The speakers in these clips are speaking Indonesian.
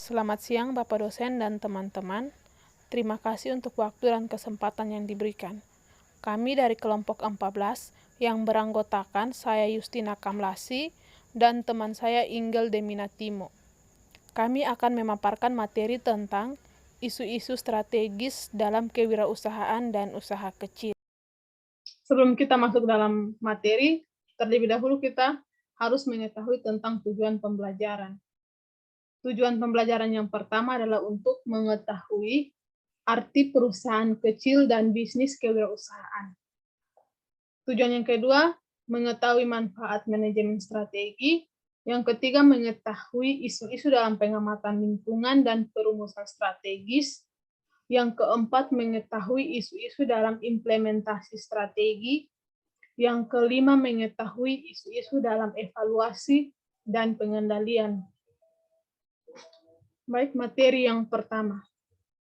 Selamat siang Bapak dosen dan teman-teman. Terima kasih untuk waktu dan kesempatan yang diberikan. Kami dari kelompok 14 yang beranggotakan saya Justina Kamlasi dan teman saya Inggel Deminatimo. Kami akan memaparkan materi tentang isu-isu strategis dalam kewirausahaan dan usaha kecil. Sebelum kita masuk dalam materi, terlebih dahulu kita harus mengetahui tentang tujuan pembelajaran. Tujuan pembelajaran yang pertama adalah untuk mengetahui arti perusahaan kecil dan bisnis kewirausahaan. Tujuan yang kedua, mengetahui manfaat manajemen strategi. Yang ketiga, mengetahui isu-isu dalam pengamatan lingkungan dan perumusan strategis. Yang keempat, mengetahui isu-isu dalam implementasi strategi. Yang kelima, mengetahui isu-isu dalam evaluasi dan pengendalian. Baik, materi yang pertama.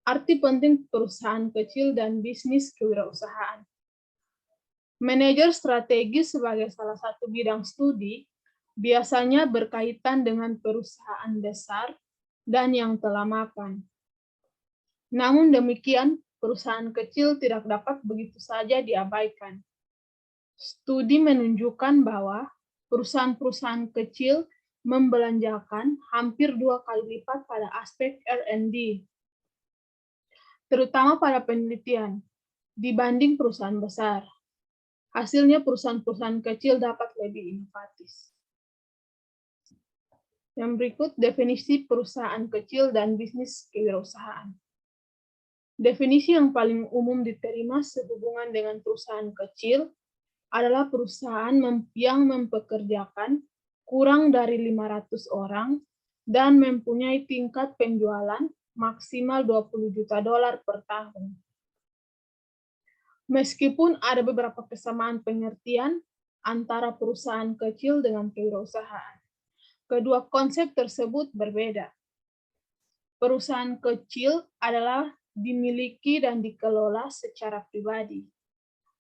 Arti penting perusahaan kecil dan bisnis kewirausahaan. Manajer strategi sebagai salah satu bidang studi biasanya berkaitan dengan perusahaan besar dan yang telah mapan. Namun demikian, perusahaan kecil tidak dapat begitu saja diabaikan. Studi menunjukkan bahwa perusahaan-perusahaan kecil membelanjakan hampir 2 kali lipat pada aspek R&D, terutama pada penelitian, dibanding perusahaan besar. Hasilnya perusahaan-perusahaan kecil dapat lebih inovatif. Yang berikut definisi perusahaan kecil dan bisnis kewirausahaan. Definisi yang paling umum diterima sehubungan dengan perusahaan kecil adalah perusahaan yang mempekerjakan kurang dari 500 orang dan mempunyai tingkat penjualan maksimal $20 juta per tahun. Meskipun ada beberapa kesamaan pengertian antara perusahaan kecil dengan kewirausahaan, kedua konsep tersebut berbeda. Perusahaan kecil adalah dimiliki dan dikelola secara pribadi,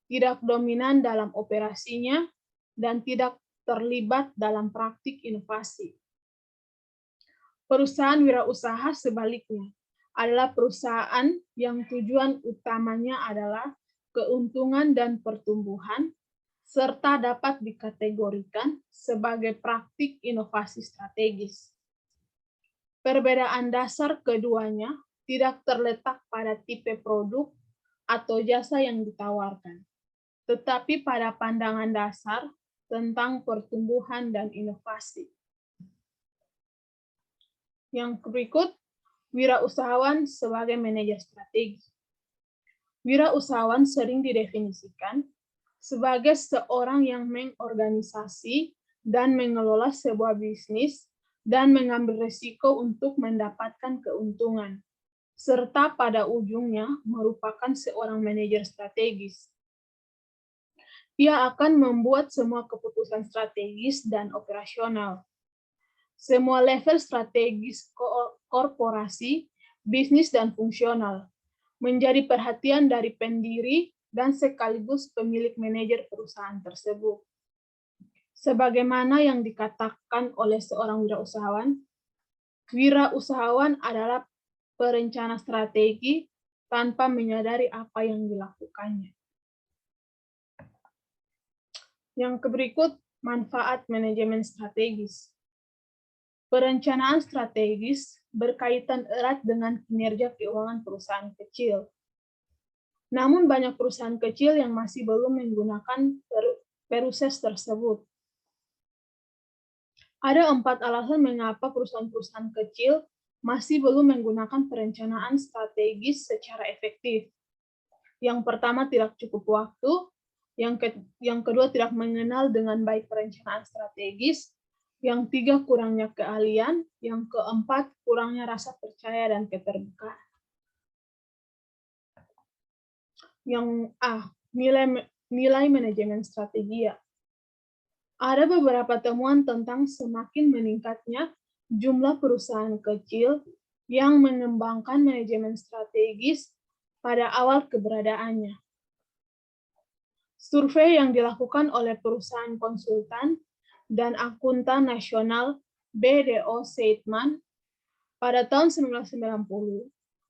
tidak dominan dalam operasinya, dan tidak terlibat dalam praktik inovasi. Perusahaan wirausaha sebaliknya adalah perusahaan yang tujuan utamanya adalah keuntungan dan pertumbuhan, serta dapat dikategorikan sebagai praktik inovasi strategis. Perbedaan dasar keduanya tidak terletak pada tipe produk atau jasa yang ditawarkan, tetapi pada pandangan dasar tentang pertumbuhan dan inovasi. Yang berikut, wirausahawan sebagai manajer strategi. Wirausahawan sering didefinisikan sebagai seorang yang mengorganisasi dan mengelola sebuah bisnis dan mengambil risiko untuk mendapatkan keuntungan, serta pada ujungnya merupakan seorang manajer strategis. Ia akan membuat semua keputusan strategis dan operasional. Semua level strategis korporasi, bisnis, dan fungsional menjadi perhatian dari pendiri dan sekaligus pemilik manajer perusahaan tersebut. Sebagaimana yang dikatakan oleh seorang wirausahawan adalah perencana strategi tanpa menyadari apa yang dilakukannya. Yang berikut, manfaat manajemen strategis. Perencanaan strategis berkaitan erat dengan kinerja keuangan perusahaan kecil. Namun banyak perusahaan kecil yang masih belum menggunakan proses tersebut. Ada 4 alasan mengapa perusahaan-perusahaan kecil masih belum menggunakan perencanaan strategis secara efektif. Yang pertama, tidak cukup waktu. Yang kedua, tidak mengenal dengan baik perencanaan strategis. Yang tiga, kurangnya keahlian. Yang keempat, kurangnya rasa percaya dan keterbukaan. Yang A, nilai manajemen strategi. Ada beberapa temuan tentang semakin meningkatnya jumlah perusahaan kecil yang mengembangkan manajemen strategis pada awal keberadaannya. Survei yang dilakukan oleh perusahaan konsultan dan akuntan nasional BDO Seidman pada tahun 1990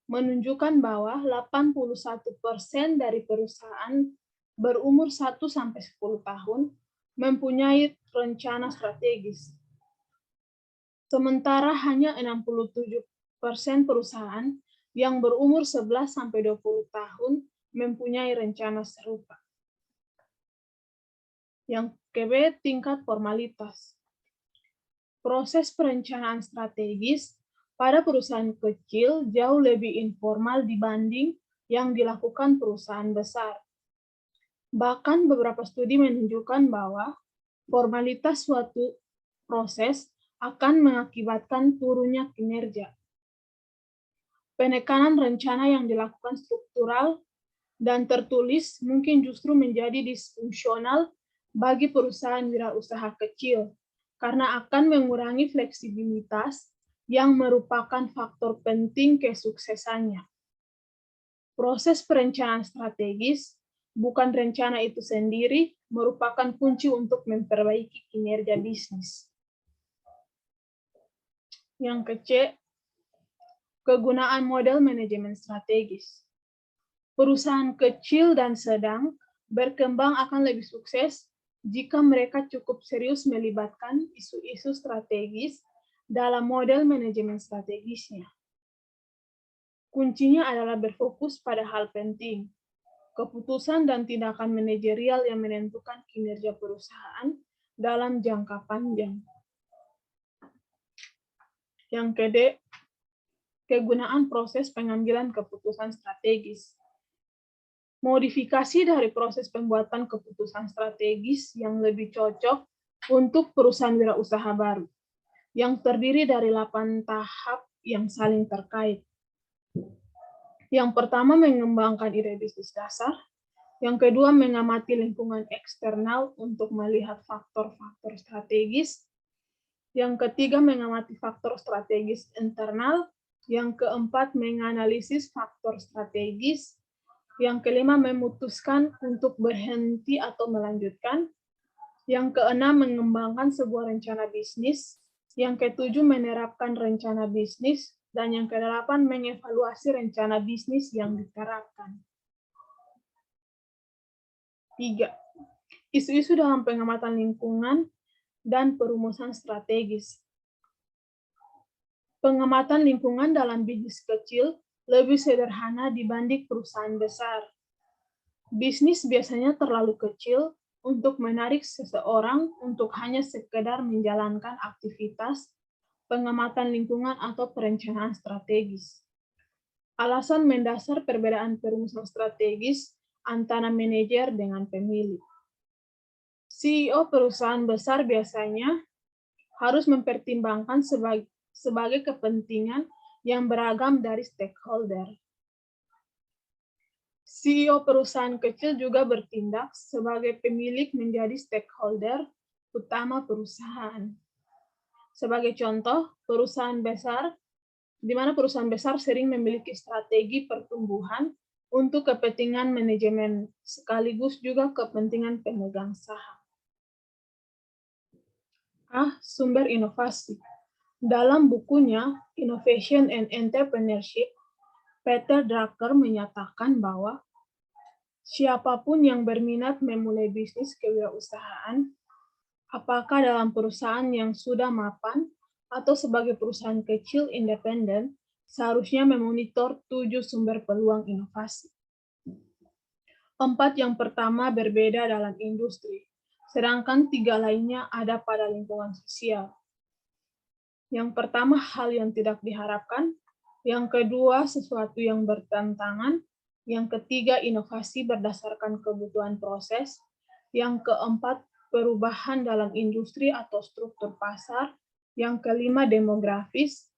menunjukkan bahwa 81% dari perusahaan berumur 1-10 tahun mempunyai rencana strategis. Sementara hanya 67% perusahaan yang berumur 11-20 tahun mempunyai rencana serupa. Yang kedua, tingkat formalitas. Proses perencanaan strategis pada perusahaan kecil jauh lebih informal dibanding yang dilakukan perusahaan besar. Bahkan beberapa studi menunjukkan bahwa formalitas suatu proses akan mengakibatkan turunnya kinerja. Penekanan rencana yang dilakukan struktural dan tertulis mungkin justru menjadi disfungsional bagi perusahaan wirausaha kecil, karena akan mengurangi fleksibilitas yang merupakan faktor penting kesuksesannya. Proses perencanaan strategis, bukan rencana itu sendiri, merupakan kunci untuk memperbaiki kinerja bisnis. Yang ketiga, kegunaan model manajemen strategis. Perusahaan kecil dan sedang berkembang akan lebih sukses jika mereka cukup serius melibatkan isu-isu strategis dalam model manajemen strategisnya. Kuncinya adalah berfokus pada hal penting, keputusan dan tindakan manajerial yang menentukan kinerja perusahaan dalam jangka panjang. Yang kedua, kegunaan proses pengambilan keputusan strategis. Modifikasi dari proses pembuatan keputusan strategis yang lebih cocok untuk perusahaan wirausaha baru, yang terdiri dari 8 tahap yang saling terkait. Yang pertama, mengembangkan ide bisnis dasar. Yang kedua, mengamati lingkungan eksternal untuk melihat faktor-faktor strategis. Yang ketiga, mengamati faktor strategis internal. Yang keempat, menganalisis faktor strategis. Yang kelima, memutuskan untuk berhenti atau melanjutkan. Yang keenam, mengembangkan sebuah rencana bisnis. Yang ketujuh, menerapkan rencana bisnis. Dan yang kedelapan, mengevaluasi rencana bisnis yang diterapkan. 3. Isu-isu dalam pengamatan lingkungan dan perumusan strategis. Pengamatan lingkungan dalam bisnis kecil lebih sederhana dibanding perusahaan besar. Bisnis biasanya terlalu kecil untuk menarik seseorang untuk hanya sekedar menjalankan aktivitas pengamatan lingkungan atau perencanaan strategis. Alasan mendasar perbedaan perumusan strategis antara manajer dengan pemilik. CEO perusahaan besar biasanya harus mempertimbangkan sebagai kepentingan yang beragam dari stakeholder. CEO perusahaan kecil juga bertindak sebagai pemilik menjadi stakeholder utama perusahaan. Sebagai contoh, perusahaan besar, di mana perusahaan besar sering memiliki strategi pertumbuhan untuk kepentingan manajemen sekaligus juga kepentingan pemegang saham. Sumber inovasi. Dalam bukunya Innovation and Entrepreneurship, Peter Drucker menyatakan bahwa siapapun yang berminat memulai bisnis kewirausahaan, apakah dalam perusahaan yang sudah mapan atau sebagai perusahaan kecil independen, seharusnya memonitor 7 sumber peluang inovasi. 4 yang pertama berbeda dalam industri, sedangkan 3 lainnya ada pada lingkungan sosial. Yang pertama, hal yang tidak diharapkan. Yang kedua, sesuatu yang bertentangan. Yang ketiga, inovasi berdasarkan kebutuhan proses. Yang keempat, perubahan dalam industri atau struktur pasar. Yang kelima, demografis.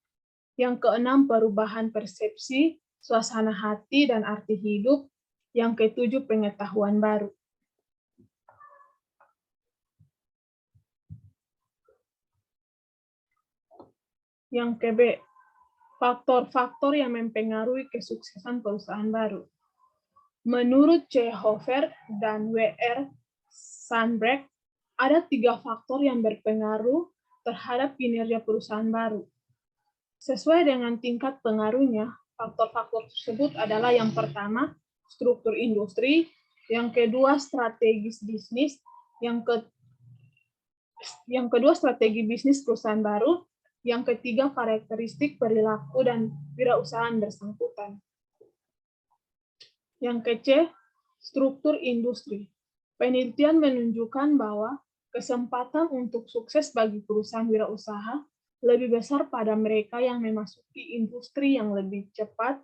Yang keenam, perubahan persepsi, suasana hati, dan arti hidup. Yang ketujuh, pengetahuan baru. Yang ke-B, faktor-faktor yang mempengaruhi kesuksesan perusahaan baru. Menurut C. Hofer dan W.R. Sandberg, ada 3 faktor yang berpengaruh terhadap kinerja perusahaan baru. Sesuai dengan tingkat pengaruhnya, faktor-faktor tersebut adalah yang pertama, struktur industri, yang kedua, strategis bisnis, yang kedua, strategi bisnis perusahaan baru, yang ketiga, karakteristik perilaku dan wirausahaan bersangkutan. Yang ke-C, struktur industri. Penelitian menunjukkan bahwa kesempatan untuk sukses bagi perusahaan wirausaha lebih besar pada mereka yang memasuki industri yang lebih cepat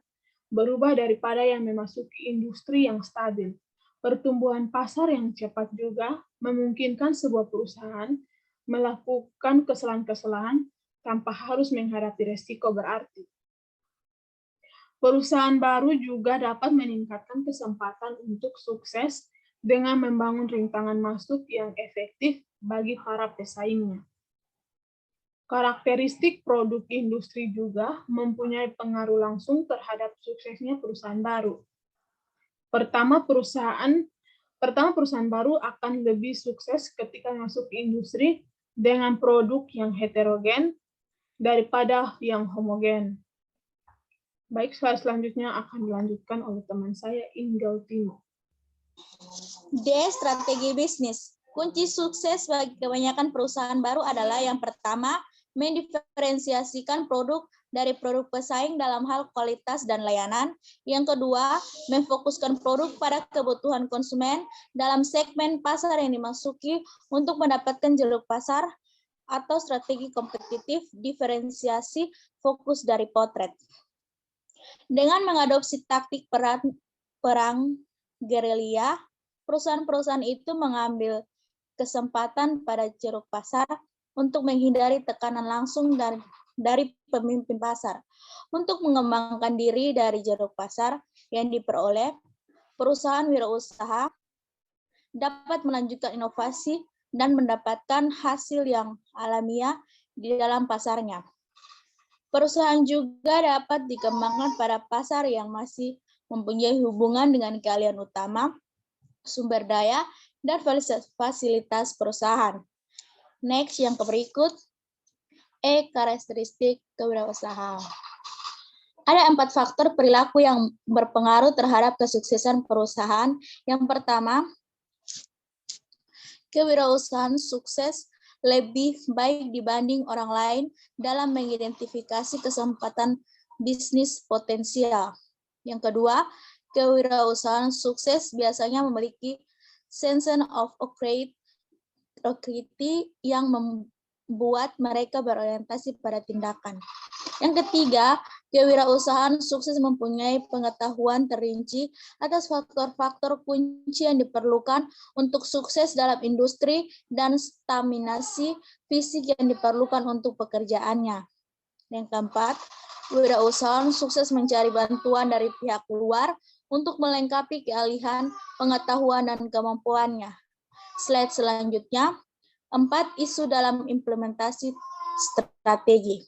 berubah daripada yang memasuki industri yang stabil. Pertumbuhan pasar yang cepat juga memungkinkan sebuah perusahaan melakukan kesalahan-kesalahan tanpa harus menghadapi resiko berarti. Perusahaan baru juga dapat meningkatkan kesempatan untuk sukses dengan membangun rintangan masuk yang efektif bagi para pesaingnya. Karakteristik produk industri juga mempunyai pengaruh langsung terhadap suksesnya perusahaan baru. Pertama, perusahaan baru akan lebih sukses ketika masuk ke industri dengan produk yang heterogen daripada yang homogen. Baik, slide selanjutnya akan dilanjutkan oleh teman saya, Ingel Timo. D. Strategi bisnis. Kunci sukses bagi kebanyakan perusahaan baru adalah yang pertama, mendiferensiasikan produk dari produk pesaing dalam hal kualitas dan layanan. Yang kedua, memfokuskan produk pada kebutuhan konsumen dalam segmen pasar yang dimasuki untuk mendapatkan jelur pasar, atau strategi kompetitif, diferensiasi, fokus dari potret. Dengan mengadopsi taktik perang gerilya, perusahaan-perusahaan itu mengambil kesempatan pada ceruk pasar untuk menghindari tekanan langsung dari pemimpin pasar. Untuk mengembangkan diri dari ceruk pasar yang diperoleh, perusahaan wirausaha dapat melanjutkan inovasi dan mendapatkan hasil yang alamiah di dalam pasarnya. Perusahaan juga dapat dikembangkan pada pasar yang masih mempunyai hubungan dengan keahlian utama, sumber daya, dan fasilitas perusahaan. Next, yang berikut, E. Karakteristik kewirausahaan. Ada 4 faktor perilaku yang berpengaruh terhadap kesuksesan perusahaan. Yang pertama, kewirausahaan sukses lebih baik dibanding orang lain dalam mengidentifikasi kesempatan bisnis potensial. Yang kedua, kewirausahaan sukses biasanya memiliki sense of authority yang membuat mereka berorientasi pada tindakan. Yang ketiga, kewirausahaan sukses mempunyai pengetahuan terinci atas faktor-faktor kunci yang diperlukan untuk sukses dalam industri dan staminasi fisik yang diperlukan untuk pekerjaannya. Yang keempat, kewirausahaan sukses mencari bantuan dari pihak luar untuk melengkapi keahlian, pengetahuan, dan kemampuannya. Slide selanjutnya, 4 isu dalam implementasi strategi.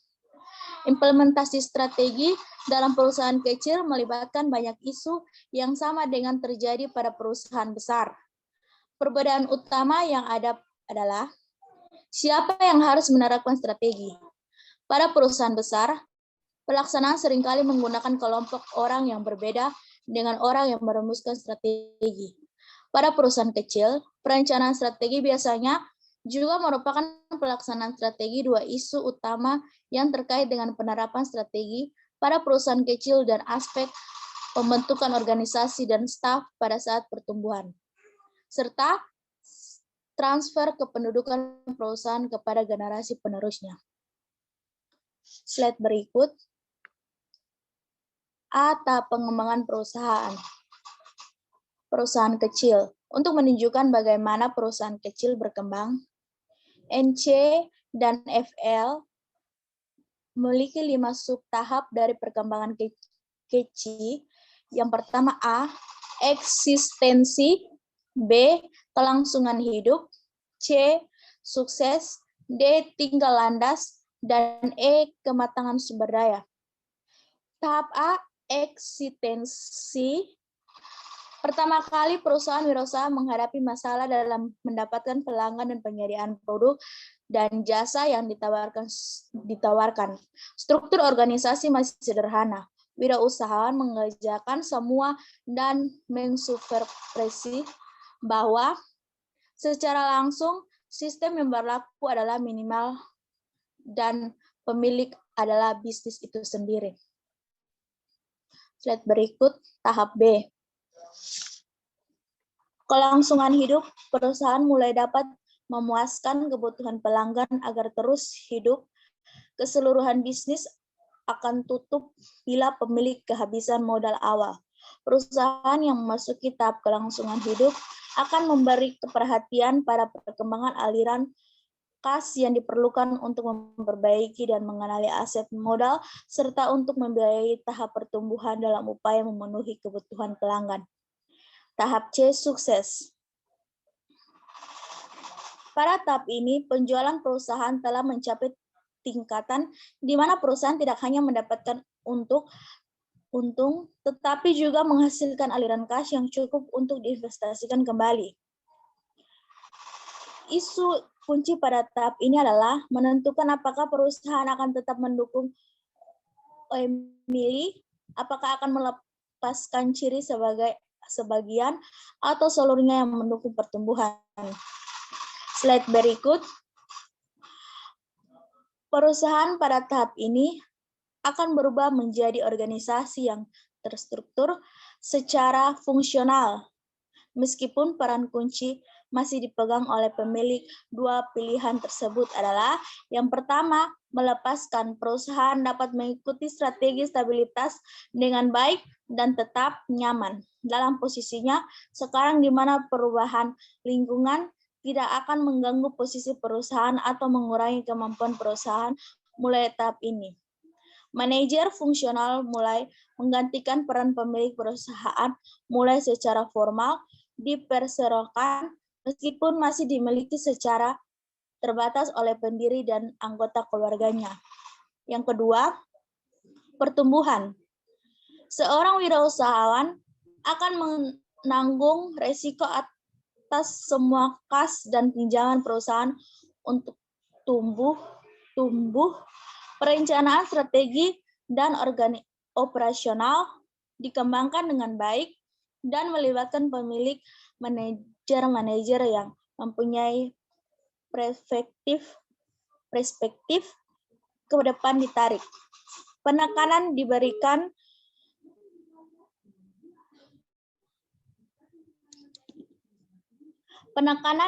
Implementasi strategi dalam perusahaan kecil melibatkan banyak isu yang sama dengan terjadi pada perusahaan besar. Perbedaan utama yang ada adalah siapa yang harus menerapkan strategi. Pada perusahaan besar, pelaksanaan seringkali menggunakan kelompok orang yang berbeda dengan orang yang merumuskan strategi. Pada perusahaan kecil, perencanaan strategi biasanya juga merupakan pelaksanaan strategi 2 isu utama yang terkait dengan penerapan strategi pada perusahaan kecil dan aspek pembentukan organisasi dan staf pada saat pertumbuhan, serta transfer kependudukan perusahaan kepada generasi penerusnya. Slide berikut. A. Tahap pengembangan perusahaan. Perusahaan kecil. Untuk menunjukkan bagaimana perusahaan kecil berkembang, NC dan FL memiliki 5 subtahap dari perkembangan kecil. Yang pertama A, eksistensi, B, kelangsungan hidup, C, sukses, D, tinggal landas, dan E, kematangan sumber daya. Tahap A, eksistensi. Pertama kali perusahaan wirausaha menghadapi masalah dalam mendapatkan pelanggan dan penyediaan produk dan jasa yang ditawarkan. Struktur organisasi masih sederhana. Wirausahawan mengerjakan semua dan mensupervisi bahwa secara langsung sistem yang berlaku adalah minimal dan pemilik adalah bisnis itu sendiri. Slide berikut, tahap B. Kelangsungan hidup perusahaan mulai dapat memuaskan kebutuhan pelanggan agar terus hidup. Keseluruhan bisnis akan tutup bila pemilik kehabisan modal awal. Perusahaan yang memasuki tahap kelangsungan hidup akan memberi perhatian pada perkembangan aliran kas yang diperlukan untuk memperbaiki dan mengenali aset modal, serta untuk membiayai tahap pertumbuhan dalam upaya memenuhi kebutuhan pelanggan. Tahap C, sukses. Pada tahap ini, penjualan perusahaan telah mencapai tingkatan di mana perusahaan tidak hanya mendapatkan untung, tetapi juga menghasilkan aliran kas yang cukup untuk diinvestasikan kembali. Isu kunci pada tahap ini adalah menentukan apakah perusahaan akan tetap mendukung OMILI, apakah akan melepaskan ciri sebagian atau seluruhnya yang mendukung pertumbuhan. Slide berikut. Perusahaan pada tahap ini akan berubah menjadi organisasi yang terstruktur secara fungsional. Meskipun peran kunci masih dipegang oleh pemilik, dua pilihan tersebut adalah yang pertama, melepaskan perusahaan dapat mengikuti strategi stabilitas dengan baik dan tetap nyaman dalam posisinya sekarang di mana perubahan lingkungan tidak akan mengganggu posisi perusahaan atau mengurangi kemampuan perusahaan mulai tahap ini. Manajer fungsional mulai menggantikan peran pemilik perusahaan mulai secara formal diperserokan meskipun masih dimiliki secara terbatas oleh pendiri dan anggota keluarganya. Yang kedua, pertumbuhan. Seorang wirausahawan akan menanggung resiko atas semua kas dan pinjaman perusahaan untuk tumbuh, perencanaan strategi dan operasional dikembangkan dengan baik dan melibatkan pemilik manajer yang mempunyai perspektif ke depan ditarik. Penekanan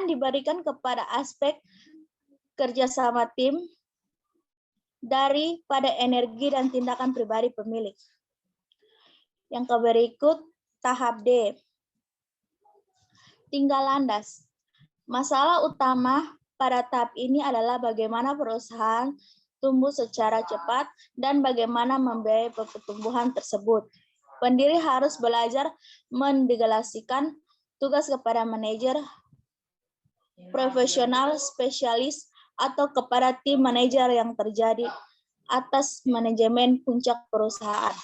diberikan kepada aspek kerjasama tim daripada energi dan tindakan pribadi pemilik. Yang berikut, tahap D. Tinggal landas. Masalah utama pada tahap ini adalah bagaimana perusahaan tumbuh secara cepat dan bagaimana membiayai pertumbuhan tersebut. Pendiri harus belajar mendelegasikan tugas kepada manajer profesional spesialis atau kepada tim manajer yang terjadi atas manajemen puncak perusahaan.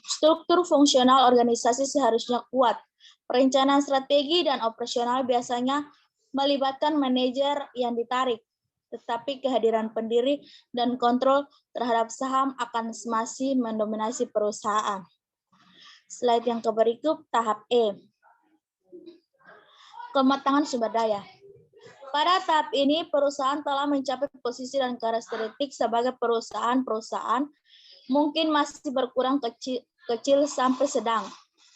Struktur fungsional organisasi seharusnya kuat. Perencanaan strategi dan operasional biasanya melibatkan manajer yang ditarik, tetapi kehadiran pendiri dan kontrol terhadap saham akan masih mendominasi perusahaan. Slide yang berikut, tahap E. Kematangan sumber daya. Pada tahap ini, perusahaan telah mencapai posisi dan karakteristik sebagai perusahaan mungkin masih berkurang kecil sampai sedang,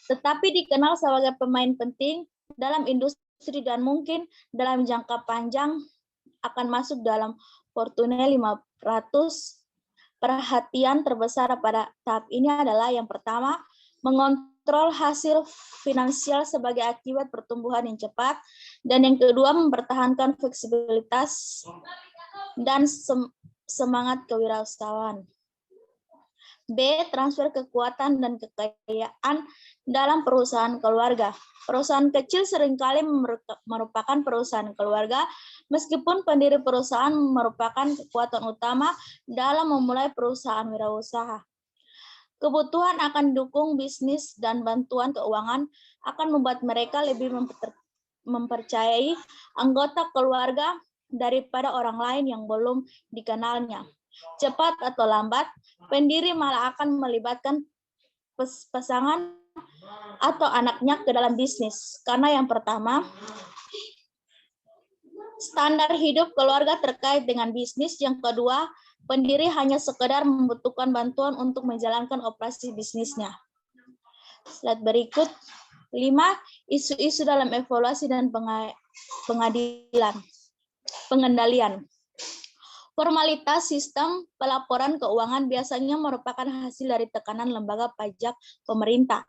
tetapi dikenal sebagai pemain penting dalam industri dan mungkin dalam jangka panjang akan masuk dalam Fortune 500. Perhatian terbesar pada tahap ini adalah yang pertama, mengontrol hasil finansial sebagai akibat pertumbuhan yang cepat, dan yang kedua mempertahankan fleksibilitas dan semangat kewirausahaan. B. Transfer kekuatan dan kekayaan dalam perusahaan keluarga. Perusahaan kecil seringkali merupakan perusahaan keluarga, meskipun pendiri perusahaan merupakan kekuatan utama dalam memulai perusahaan wirausaha. Kebutuhan akan dukung bisnis dan bantuan keuangan akan membuat mereka lebih mempercayai anggota keluarga daripada orang lain yang belum dikenalnya. Cepat atau lambat, pendiri malah akan melibatkan pasangan atau anaknya ke dalam bisnis. Karena yang pertama, standar hidup keluarga terkait dengan bisnis. Yang kedua, pendiri hanya sekedar membutuhkan bantuan untuk menjalankan operasi bisnisnya. Slide berikut. 5. Isu-isu dalam evaluasi dan pengendalian. Formalitas sistem pelaporan keuangan biasanya merupakan hasil dari tekanan lembaga pajak pemerintah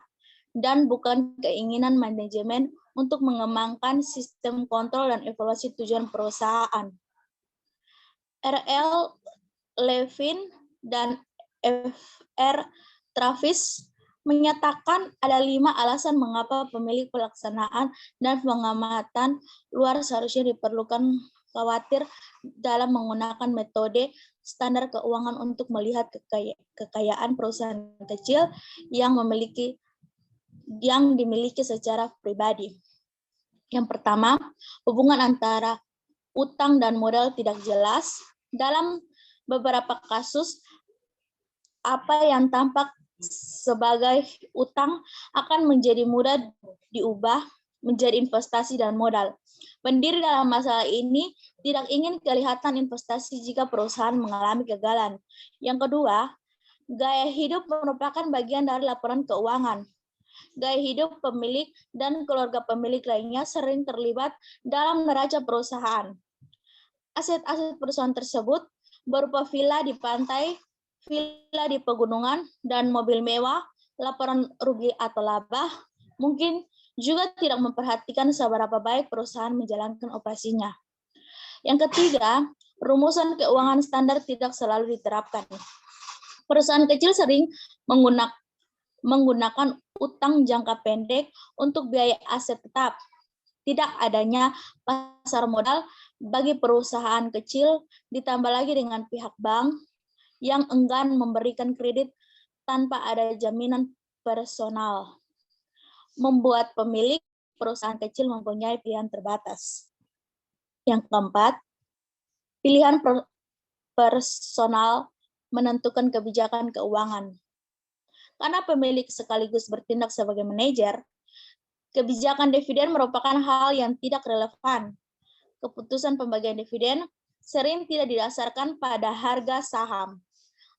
dan bukan keinginan manajemen untuk mengembangkan sistem kontrol dan evaluasi tujuan perusahaan. R.L. Levin dan F.R. Travis menyatakan ada 5 alasan mengapa pemilik pelaksanaan dan pengamatan luar seharusnya diperlukan khawatir dalam menggunakan metode standar keuangan untuk melihat kekayaan perusahaan kecil yang dimiliki secara pribadi. Yang pertama, hubungan antara utang dan modal tidak jelas. Dalam beberapa kasus, apa yang tampak sebagai utang akan menjadi mudah diubah menjadi investasi dan modal. Pendiri dalam masalah ini tidak ingin kelihatan investasi jika perusahaan mengalami kegagalan. Yang kedua, gaya hidup merupakan bagian dari laporan keuangan. Gaya hidup pemilik dan keluarga pemilik lainnya sering terlibat dalam neraca perusahaan. Aset-aset perusahaan tersebut berupa villa di pantai, villa di pegunungan, dan mobil mewah, laporan rugi atau laba, mungkin juga tidak memperhatikan seberapa baik perusahaan menjalankan operasinya. Yang ketiga, rumusan keuangan standar tidak selalu diterapkan. Perusahaan kecil sering menggunakan utang jangka pendek untuk biaya aset tetap. Tidak adanya pasar modal bagi perusahaan kecil, ditambah lagi dengan pihak bank yang enggan memberikan kredit tanpa ada jaminan personal, membuat pemilik perusahaan kecil mempunyai pilihan terbatas. Yang keempat, pilihan personal menentukan kebijakan keuangan. Karena pemilik sekaligus bertindak sebagai manajer, kebijakan dividen merupakan hal yang tidak relevan. Keputusan pembagian dividen sering tidak didasarkan pada harga saham,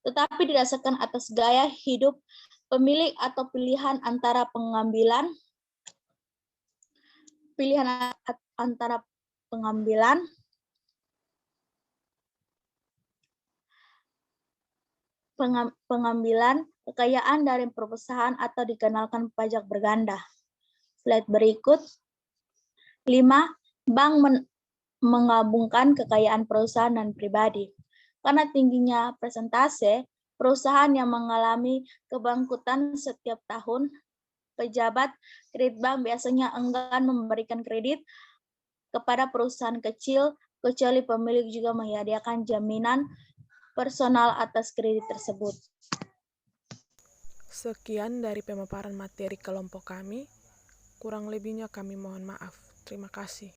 tetapi didasarkan atas gaya hidup pemilik atau pilihan antara pengambilan kekayaan dari perusahaan atau dikenalkan pajak berganda. Slide berikut. 5. Bank menggabungkan kekayaan perusahaan dan pribadi. Karena tingginya persentase perusahaan yang mengalami kebangkrutan setiap tahun, pejabat kredit bank biasanya enggan memberikan kredit kepada perusahaan kecil, kecuali pemilik juga menyediakan jaminan personal atas kredit tersebut. Sekian dari pemaparan materi kelompok kami. Kurang lebihnya kami mohon maaf. Terima kasih.